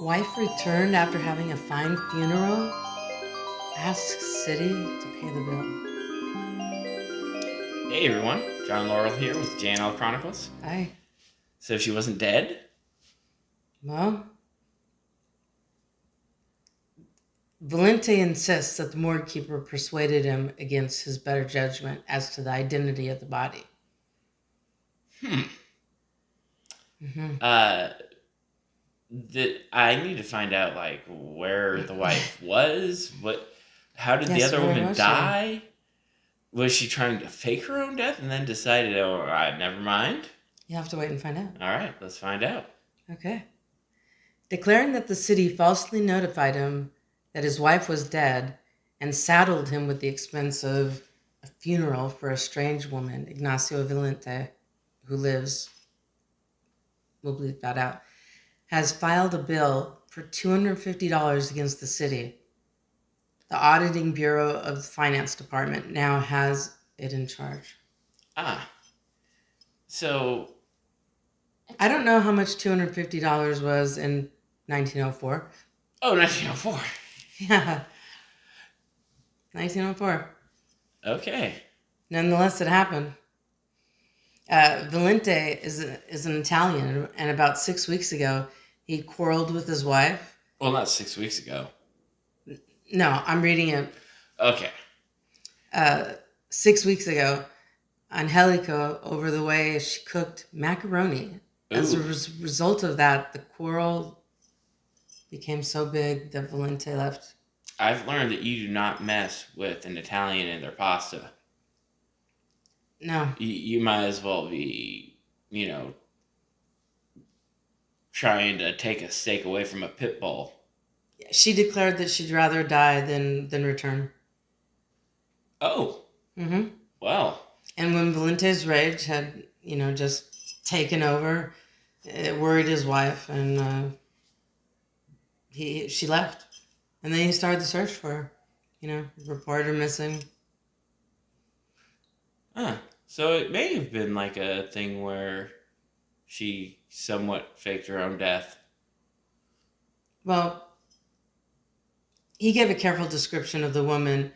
Wife returned after having a fine funeral. Asks city to pay the bill. Hey everyone, John Laurel here with JNL Chronicles. Hi. So she wasn't dead? Well, Valente insists that the morgue keeper persuaded him against his better judgment as to the identity of the body. Hmm. Hmm. Uh, I need to find out where the wife was. How did the Yes, other where woman was she? die? Was she trying to fake her own death and then decided, oh, never mind? You'll have to wait and find out. All right, let's find out. Okay. Declaring that the city falsely notified him that his wife was dead and saddled him with the expense of a funeral for a strange woman, Ignacio Valente, who lives, we'll bleep that out, has filed a bill for $250 against the city. The Auditing Bureau of the Finance Department now has it in charge. Ah, so I don't know how much $250 was in 1904. 1904. Yeah, 1904. Okay. Nonetheless, it happened. Valente is an Italian, and about 6 weeks ago, he quarreled with his wife. Well, not 6 weeks ago. No, I'm reading it. Okay. 6 weeks ago, Angelico over the way she cooked macaroni. As a Ooh, result of that, the quarrel became so big that Valente left. I've learned that you do not mess with an Italian and their pasta. No, You might as well be, you know, trying to take a steak away from a pit bull. she declared that she'd rather die than return. Oh, Hmm. well, And when Valente's rage had, just taken over, it worried his wife, and she left. And then he started the search for her. Reported her missing. huh. So it may have been like a thing where she somewhat faked her own death. Well, he gave a careful description of the woman,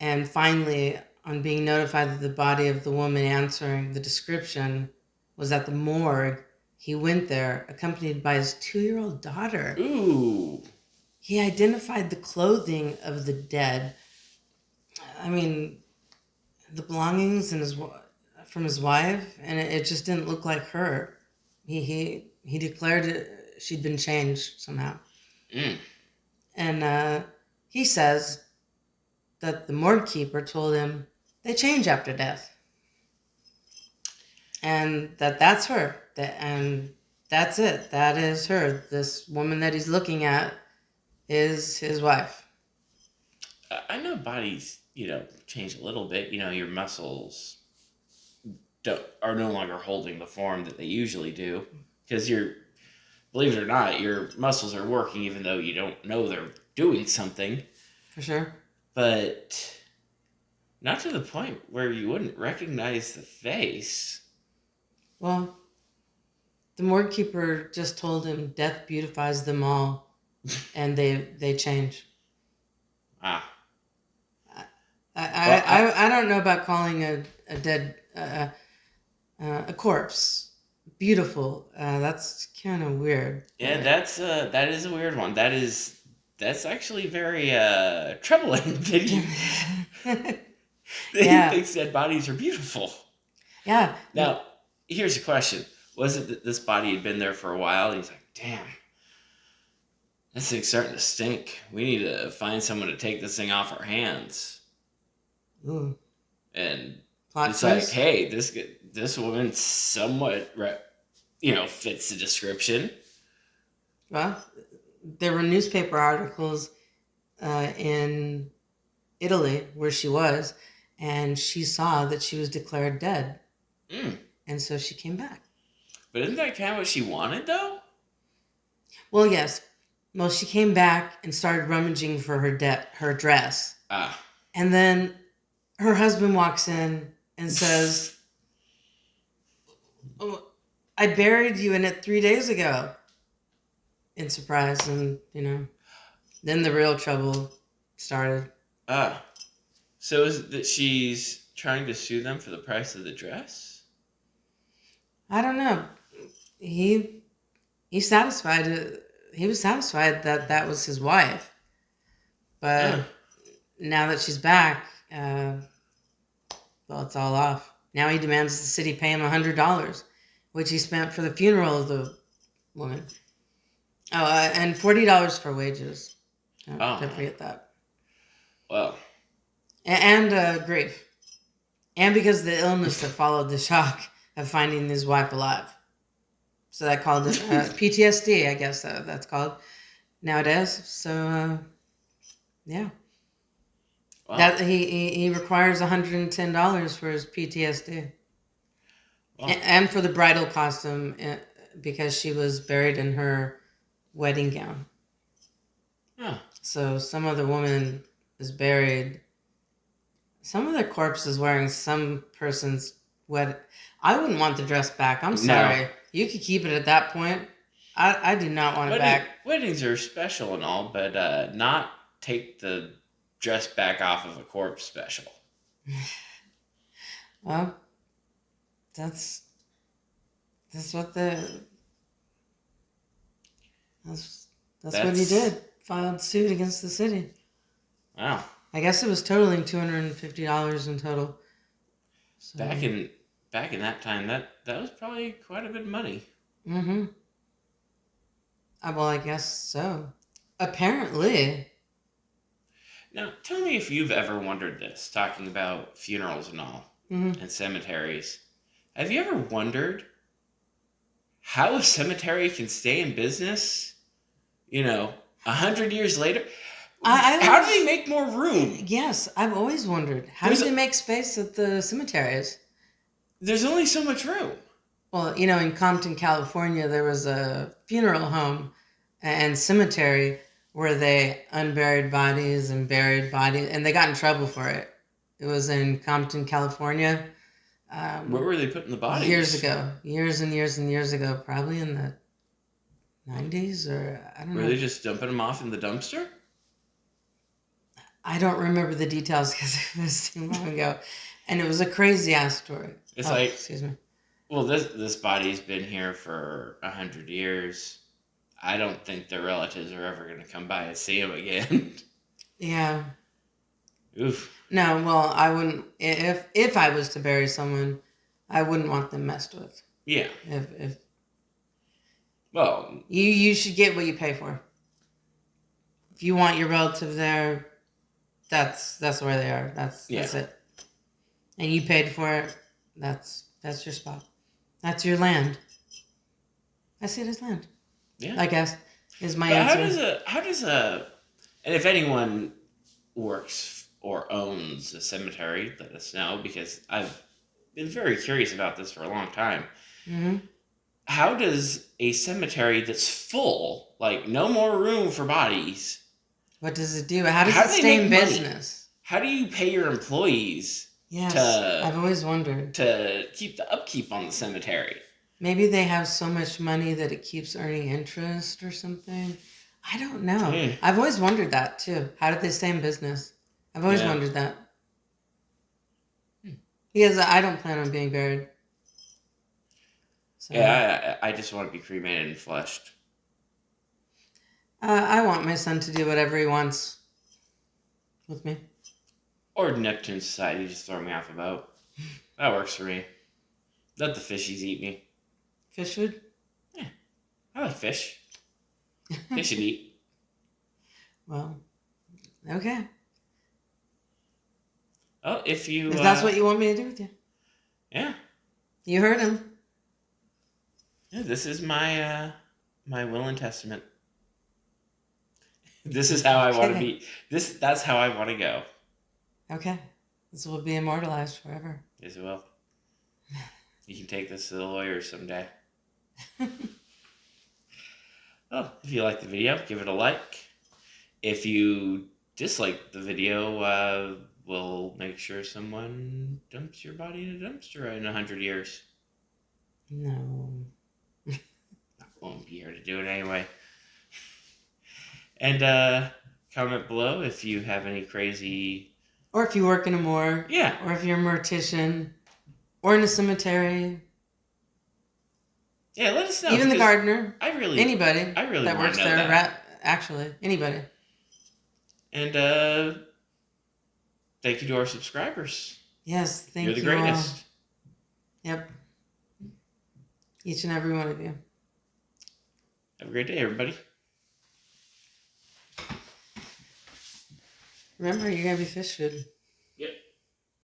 and finally, on being notified that the body of the woman answering the description was at the morgue, he went there, accompanied by his 2-year-old daughter. Ooh. He identified the clothing of the dead. I mean, the belongings from his wife, and it just didn't look like her. He declared she'd been changed somehow, Mm. and he says that the morgue keeper told him they change after death, and that's her. And that's it. That is her. This woman that he's looking at is his wife. I know bodies, change a little bit. Your muscles are no longer holding the form that they usually do because believe it or not, your muscles are working even though you don't know they're doing something. For sure. But not to the point where you wouldn't recognize the face. Well, the morgue keeper just told him death beautifies them all, and they change. Ah, I well, I don't know about calling a dead a corpse beautiful. That's kind of weird. yeah, that is a weird one. That's actually very troubling that he Yeah, thinks dead bodies are beautiful. yeah. Now, here's a question: was it that this body had been there for a while? And he's like, "Damn, this thing's starting to stink. We need to find someone to take this thing off our hands." Ooh, And plot it's like, twist. "Hey, this woman somewhat, fits the description." Well, there were newspaper articles in Italy where she was, and she saw that she was declared dead, Mm. and so she came back. But isn't that kind of what she wanted, though? Well, yes. Well, she came back and started rummaging for her dress, Ah. and then her husband walks in and says, "Oh, I buried you in it 3 days ago." in surprise, and then the real trouble started. Ah, so is it that she's trying to sue them for the price of the dress? I don't know. He he satisfied. He was satisfied that that was his wife, Ah, but now that she's back, well, it's all off. Now he demands the city pay him $100, which he spent for the funeral of the woman. Oh, and $40 for wages. Don't oh, forget that. well, And grief, and because of the illness that followed the shock of finding his wife alive. So that called it PTSD, I guess that's called nowadays. So yeah, well, that he requires $110 for his PTSD. well, And for the bridal costume, because she was buried in her wedding gown. oh. So some other woman is buried. Some of the corpse is wearing some person's wed. I wouldn't want the dress back. I'm No, sorry. You could keep it at that point. I do not want it back. weddings are special and all, but not take the dress back off of a corpse special. Well, that's that's what the that's that's what he That's did. Filed suit against the city. wow. I guess it was totaling $250 in total. So, Back in back in that time, that was probably quite a bit of money. mm-hmm. Well, I guess so. Apparently. Now, tell me if you've ever wondered this, talking about funerals and all, Mm-hmm. and cemeteries. Have you ever wondered how a cemetery can stay in business, 100 years later? I How do always, they make more room? yes, I've always wondered how There's do they make space at the cemeteries? there's only so much room. Well, in Compton, California, there was a funeral home and cemetery where they unburied bodies and buried bodies, and they got in trouble for it. It was in Compton, California, Where um, were they putting the years bodies? ago, years and years and years ago, probably in the 90s, or I don't Were know. they just dumping them off in the dumpster? I don't remember the details because it was too long ago, and it was a crazy ass story. It's Oh, like, excuse me. well, this body's been here for 100 years. I don't think their relatives are ever going to come by and see him again. Yeah. Oof. No, well, I wouldn't. If I was to bury someone, I wouldn't want them messed with. Yeah. If Well, you should get what you pay for. If you want your relative there, that's where they are. yeah. That's it. And you paid for it. That's your spot. That's your land. I see it as land. Yeah. I guess is my But answer. how does a, and if anyone works or owns a cemetery, let us know because I've been very curious about this for a long time. Hmm. How does a cemetery that's full, like no more room for bodies, What does it do? How does how it do they stay make in money? business? How do you pay your employees Yes, to I've always wondered. to keep the upkeep on the cemetery? Maybe they have so much money that it keeps earning interest or something. I don't know. Mm, I've always wondered that too. How did they stay in business? I've always yeah. wondered that. Because I don't plan on being buried. So Yeah, I just want to be cremated and flushed. I want my son to do whatever he wants with me. Or Neptune Society just throw me off a boat. That works for me. Let the fishies eat me. Fish food? Yeah, I like fish. Fish and eat. Well, okay. Oh, if you, If that's what you want me to do with you. yeah, You heard him. yeah, this is my my will and testament. This is how I want to Okay. be. That's how I want to go. Okay. This will be immortalized forever. Yes, it will. You can take this to the lawyer someday. Oh, if you like the video, give it a like. If you dislike the video, we'll make sure someone dumps your body in a dumpster in 100 years. No. I won't be here to do it anyway. And comment below if you have any crazy. Or if you work in a morgue. Yeah. Or if you're a mortician. Or in a cemetery. Yeah, let us know. Even the gardener. Anybody I really that want works to know there. that. Actually, anybody. And thank you to our subscribers. Yes, thank you. You're the greatest. All. Yep. Each and every one of you. Have a great day, everybody. Remember, you're going to be fish food.